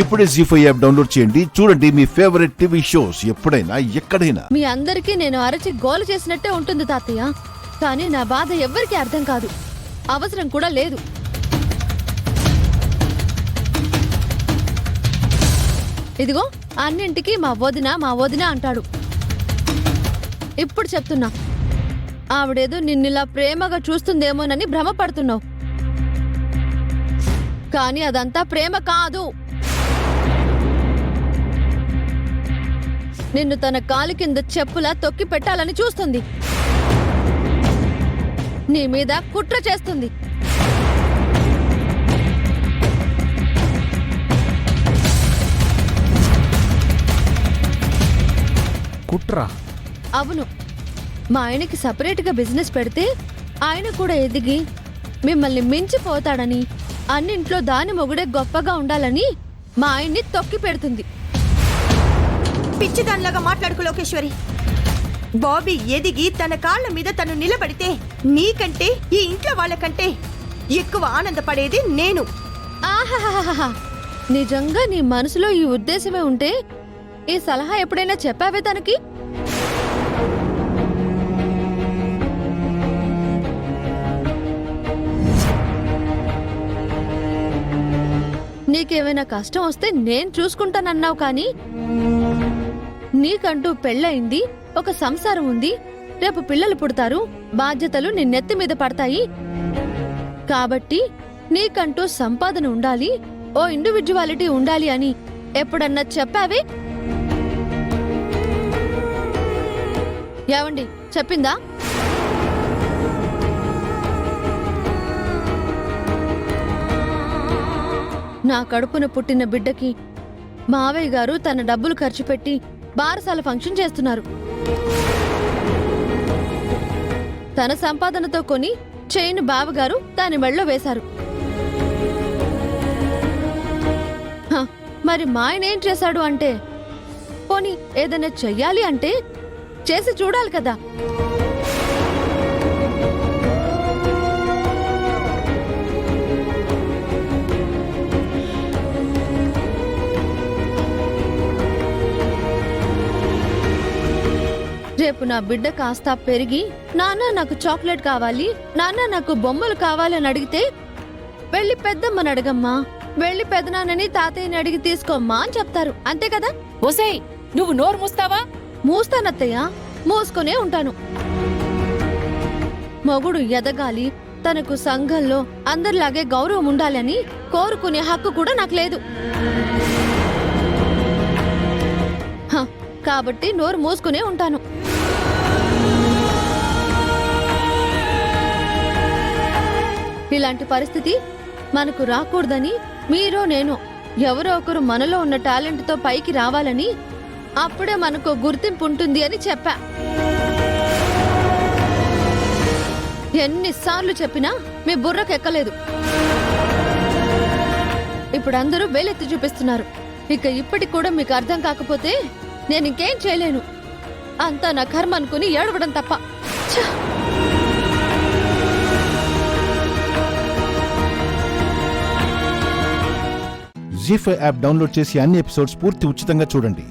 ఇప్పుడే జీ5 app download చేయండి. చూడండి మీ ఫేవరెట్ టీవీ షోస్ ఎప్పుడైనా ఎక్కడైనా. మీ అందరికీ నేను అరచి గోల చేసినట్టే ఉంటుంది తాతయ్య. కానీ నా బాధ ఎవ్వరికీ అర్థం కాదు, అవసరం కూడా లేదు. ఇదిగో అన్నింటికి మా వదిన అంటాడు. ఇప్పుడు చెప్తున్నా, ఆవిడేదో నిన్నిలా ప్రేమగా చూస్తుందేమోనని భ్రమపడుతున్నావు. కానీ అదంతా ప్రేమ కాదు. నిన్ను తన కాలి కింద చెప్పులా తొక్కి పెట్టాలని చూస్తుంది. నీ మీద కుట్ర చేస్తుంది. కుట్ర? అవును. మా ఆయనకి సపరేట్గా బిజినెస్ పెడితే ఆయన కూడా ఎదిగి మిమ్మల్ని మించిపోతాడని, అన్నింట్లో దాని మొగుడే గొప్పగా ఉండాలని మా ఆయన్ని తొక్కి పెడుతుంది. పిచ్చిదానిలాగా మాట్లాడుకు లోకేశ్వరి. బాబీ ఎదిగి తన కాళ్ల మీద తను నిలబడితే నీకంటే ఈ ఇంట్లో వాళ్ళకంటే ఎక్కువ ఆనందపడేది నేను. ఆహాహాహా, నిజంగా నీ మనసులో ఈ ఉద్దేశమే ఉంటే ఈ సలహా ఎప్పుడైనా చెప్పావే తనకి? నీకేమైనా కష్టం వస్తే నేను చూసుకుంటానన్నావు, కానీ నీకంటూ పెళ్ళయింది, ఒక సంసారం ఉంది, రేపు పిల్లలు పుడతారు, బాధ్యతలు నీ నెత్తి మీద పడతాయి. కాబట్టి నీకంటూ సంపాదన ఉండాలి, ఓ ఇండివిడ్యువాలిటీ ఉండాలి అని ఎప్పుడన్నా చెప్పావే? ఏవండి, చెప్పిందా? నా కడుపున పుట్టిన బిడ్డకి మావయ్య గారు తన డబ్బులు ఖర్చు పెట్టి బారసాల ఫంక్షన్ చేస్తున్నారు. తన సంపాదనతో కొని చైన్ బావగారు దాని మెళ్ళో వేశారు. మరి మా ఆయన ఏం చేశాడు అంటే, పోనీ ఏదైనా చెయ్యాలి అంటే చేసి చూడాలి కదా. రేపు నా బిడ్డ కాస్త పెరిగి, నాన్న నాకు చాక్లెట్ కావాలి, నాన్న నాకు బొమ్మలు కావాలని అడిగితే, వెళ్ళి పెద్దమ్మని అడగమ్మా, వెళ్ళి పెదనాన్నని తాతయ్యని అడిగి తీసుకోమ్మా అని చెప్తారు. అంతే కదా? ఓసేయ్, నువ్వు నోరు మూస్తావా? మూస్తానత్తయ్య, మూసుకునే ఉంటాను. మొగుడు ఎదగాలి, తనకు సంఘంలో అందరిలాగే గౌరవం ఉండాలని కోరుకునే హక్కు కూడా నాకు లేదు. కాబట్టి నోరు మూసుకునే ఉంటాను. ఇలాంటి పరిస్థితి మనకు రాకూడదని, మీరో నేను ఎవరో ఒకరు మనలో ఉన్న టాలెంట్తో పైకి రావాలని, అప్పుడే మనకు గుర్తింపు ఉంటుంది అని చెప్పా. ఎన్నిసార్లు చెప్పినా మీ బుర్రకెక్కలేదు. ఇప్పుడు అందరూ వేలెత్తి చూపిస్తున్నారు. ఇక ఇప్పటికి కూడా మీకు అర్థం కాకపోతే నేను ఇంకేం చేయలేను. అంతా నా కర్మ అనుకుని ఏడవడం తప్ప. జీ5 యాప్ డౌన్లోడ్ చేసి అన్ని ఎపిసోడ్స్ పూర్తి ఉచితంగా చూడండి.